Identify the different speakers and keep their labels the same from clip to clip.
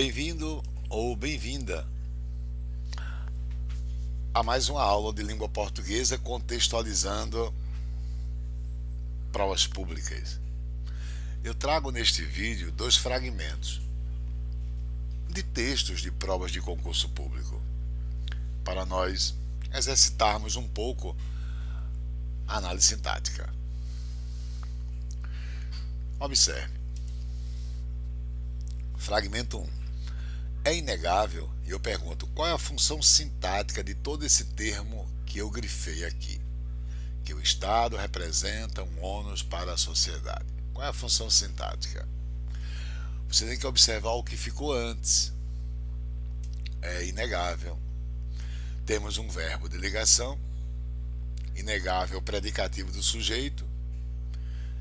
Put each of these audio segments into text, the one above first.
Speaker 1: Bem-vindo ou bem-vinda a mais uma aula de língua portuguesa contextualizando provas públicas. Eu trago neste vídeo dois fragmentos de textos de provas de concurso público para nós exercitarmos um pouco a análise sintática. Observe. Fragmento 1. É inegável, e eu pergunto, qual é a função sintática de todo esse termo que eu grifei aqui? Que o Estado representa um ônus para a sociedade. Qual é a função sintática? Você tem que observar o que ficou antes. É inegável. Temos um verbo de ligação, inegável predicativo do sujeito,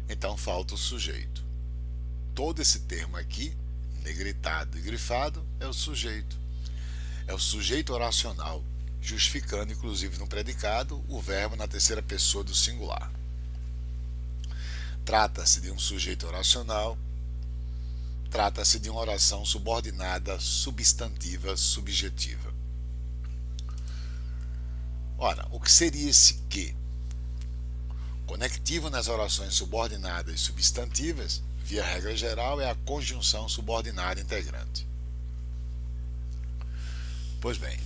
Speaker 1: então falta o sujeito. Todo esse termo aqui, negritado e grifado, é o sujeito. É o sujeito oracional, justificando inclusive no predicado o verbo na terceira pessoa do singular. Trata-se de um sujeito oracional, trata-se de uma oração subordinada, substantiva, subjetiva. Ora, o que seria esse que? Conectivo nas orações subordinadas e substantivas, via regra geral, é a conjunção subordinada integrante. Pois bem,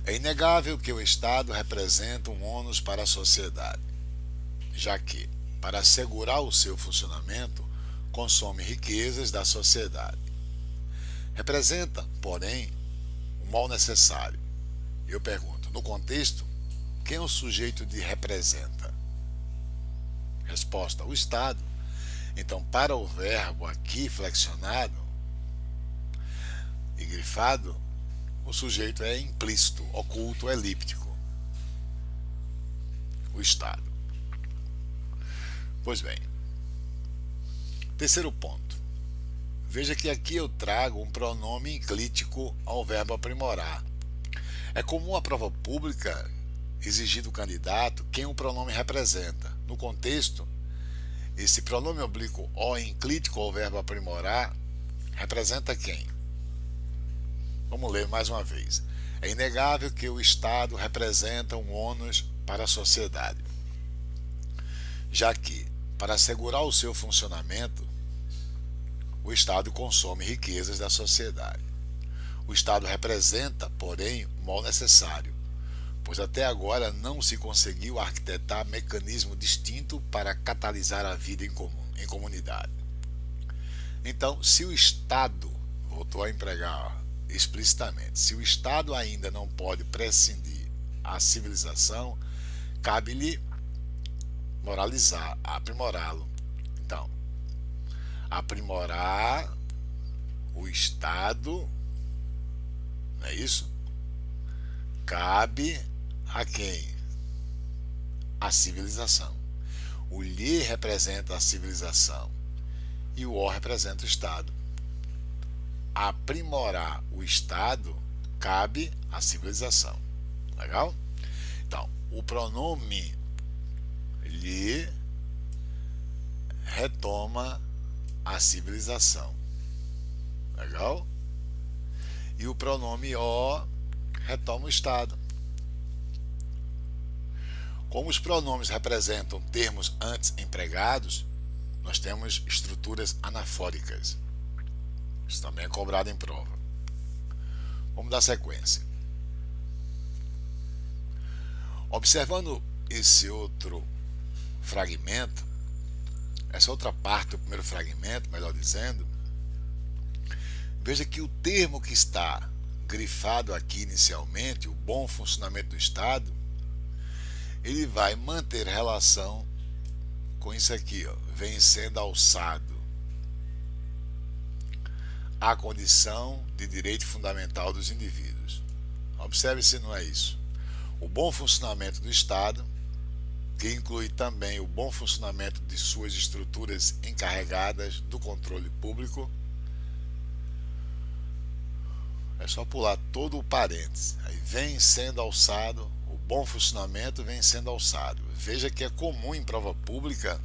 Speaker 1: é inegável que o Estado representa um ônus para a sociedade, já que, para assegurar o seu funcionamento, consome riquezas da sociedade. Representa, porém, um mal necessário. Eu pergunto, no contexto, quem é o sujeito de representa? Resposta, o Estado. Então, para o verbo aqui flexionado e grifado, o sujeito é implícito, oculto, elíptico. O Estado. Pois bem. Terceiro ponto. Veja que aqui eu trago um pronome enclítico ao verbo aprimorar. É comum a prova pública exigir do candidato quem o pronome representa. No contexto, esse pronome oblíquo o enclítico ao verbo aprimorar representa quem? Vamos ler mais uma vez. É inegável que o Estado representa um ônus para a sociedade, já que, para assegurar o seu funcionamento, o Estado consome riquezas da sociedade. O Estado representa, porém, um mal necessário, pois até agora não se conseguiu arquitetar mecanismo distinto para catalisar a vida em comum, em comunidade. Então, se o Estado, voltou a empregar explicitamente, se o Estado ainda não pode prescindir a civilização, cabe-lhe moralizar, aprimorá-lo. Então, aprimorar o Estado, não é isso? Cabe a quem? A civilização. O lhe representa a civilização e o o representa o Estado. Aprimorar o Estado cabe à civilização. Legal? Então, o pronome lhe retoma a civilização. Legal? E o pronome o retoma o Estado. Como os pronomes representam termos antes empregados, nós temos estruturas anafóricas. Isso também é cobrado em prova. Vamos dar sequência. Observando esse outro fragmento, essa outra parte do primeiro fragmento, melhor dizendo, veja que o termo que está grifado aqui inicialmente, o bom funcionamento do Estado, ele vai manter relação com isso aqui, ó, vem sendo alçado à condição de direito fundamental dos indivíduos. Observe se não é isso. O bom funcionamento do Estado, que inclui também o bom funcionamento de suas estruturas encarregadas do controle público. É só pular todo o parênteses. Aí vem sendo alçado, o bom funcionamento vem sendo alçado. Veja que é comum em prova pública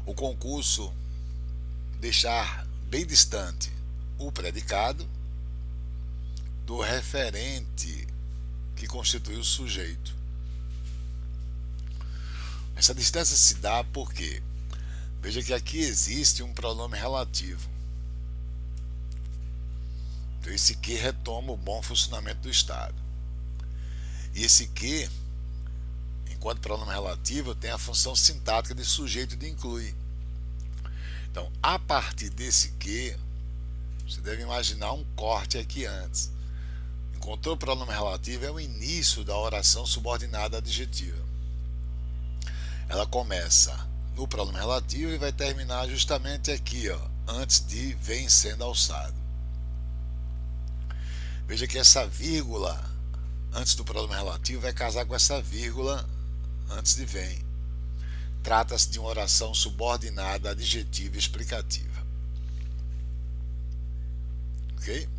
Speaker 1: o concurso deixar bem distante o predicado do referente que constitui o sujeito. Essa distância se dá porque, veja que aqui existe um pronome relativo. Então esse que retoma o bom funcionamento do Estado. E esse que, enquanto pronome relativo, tem a função sintática de sujeito e de inclui. Então, a partir desse que, você deve imaginar um corte aqui antes. Encontrou o pronome relativo, é o início da oração subordinada adjetiva. Ela começa no pronome relativo e vai terminar justamente aqui, ó, antes de vem sendo alçado. Veja que essa vírgula antes do pronome relativo vai casar com essa vírgula antes de vem. Trata-se de uma oração subordinada adjetiva e explicativa. Ok?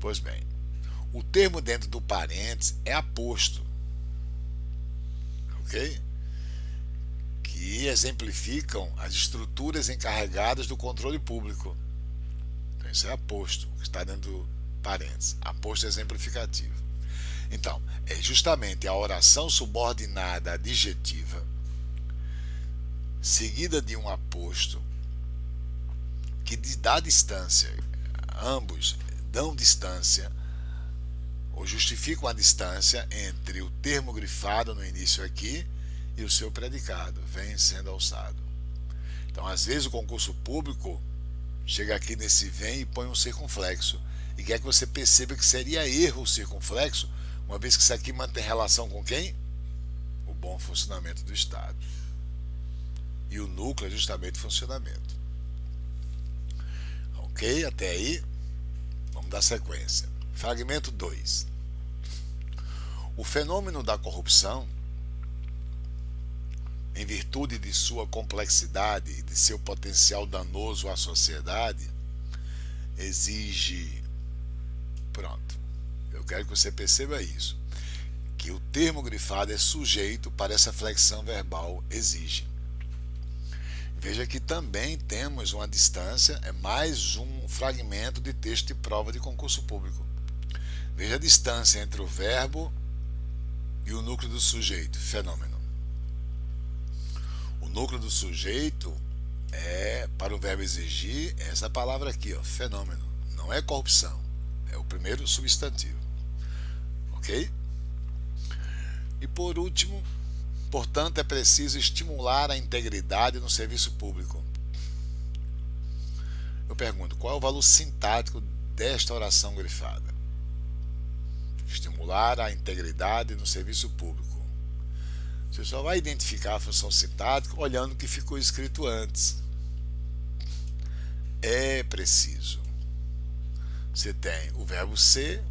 Speaker 1: Pois bem, o termo dentro do parênteses é aposto. Ok? Que exemplificam as estruturas encarregadas do controle público. Então, isso é aposto, que está dentro do parênteses. Aposto exemplificativo. Então, é justamente a oração subordinada adjetiva seguida de um aposto que dá distância, ambos dão distância ou justificam a distância entre o termo grifado no início aqui e o seu predicado, vem sendo alçado. Então, às vezes o concurso público chega aqui nesse vem e põe um circunflexo e quer que você perceba que seria erro o circunflexo, uma vez que isso aqui mantém relação com quem? O bom funcionamento do Estado. E o núcleo é justamente o funcionamento. Ok? Até aí, vamos dar sequência. Fragmento 2. O fenômeno da corrupção, em virtude de sua complexidade e de seu potencial danoso à sociedade, exige... Pronto. Eu quero que você perceba isso. Que o termo grifado é sujeito para essa flexão verbal exige. Veja que também temos uma distância, é mais um fragmento de texto de prova de concurso público. Veja a distância entre o verbo e o núcleo do sujeito, fenômeno. O núcleo do sujeito é, para o verbo exigir, essa palavra aqui, ó, fenômeno. Não é corrupção, é o primeiro substantivo. Ok? E por último, portanto, é preciso estimular a integridade no serviço público. Eu pergunto, qual é o valor sintático desta oração grifada? Estimular a integridade no serviço público. Você só vai identificar a função sintática olhando o que ficou escrito antes. É preciso. Você tem o verbo ser,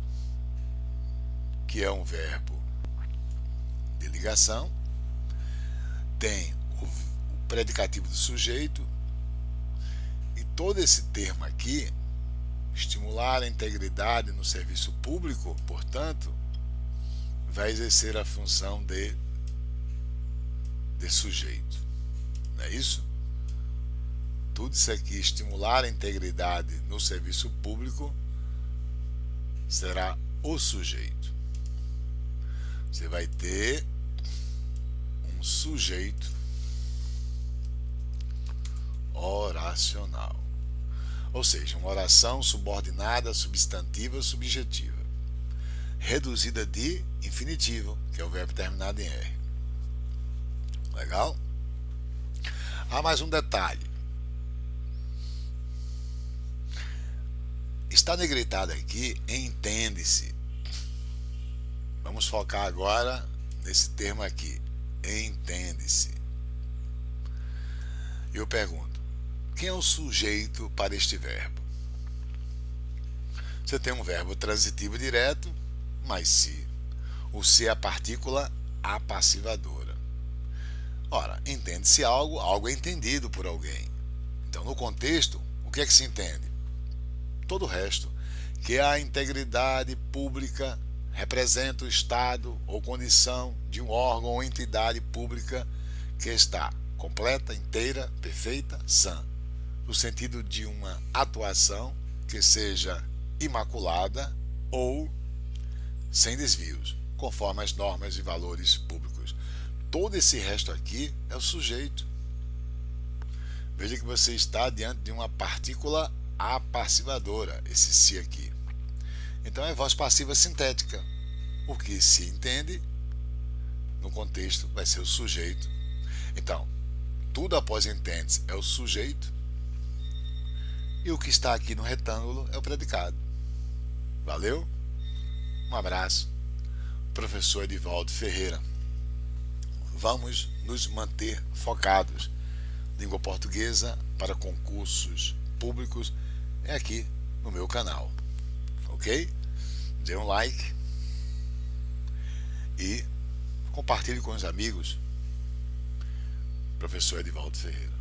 Speaker 1: que é um verbo de ligação, tem o predicativo do sujeito, e todo esse termo aqui, estimular a integridade no serviço público, portanto, vai exercer a função de sujeito. Não é isso? Tudo isso aqui, estimular a integridade no serviço público, será o sujeito. Você vai ter um sujeito oracional. Ou seja, uma oração subordinada, substantiva, subjetiva, reduzida de infinitivo, que é o verbo terminado em R. Legal? Há mais um detalhe. Está negritado aqui, entende-se. Vamos focar agora nesse termo aqui, entende-se. Eu pergunto, quem é o sujeito para este verbo? Você tem um verbo transitivo direto, mais se. O se é a partícula apassivadora. Ora, entende-se algo, algo é entendido por alguém. Então, no contexto, o que é que se entende? Todo o resto, que a integridade pública representa o estado ou condição de um órgão ou entidade pública que está completa, inteira, perfeita, sã. no sentido de uma atuação que seja imaculada ou sem desvios, conforme as normas e valores públicos. Todo esse resto aqui é o sujeito. Veja que você está diante de uma partícula apassivadora, esse se aqui. Então é voz passiva sintética. O que se entende no contexto vai ser o sujeito. Então, tudo após entende-se é o sujeito e o que está aqui no retângulo é o predicado. Valeu? Um abraço. Professor Edivaldo Ferreira. Vamos nos manter focados. Língua portuguesa para concursos públicos é aqui no meu canal. Ok? Dê um like e compartilhe com os amigos. Professor Edivaldo Ferreira.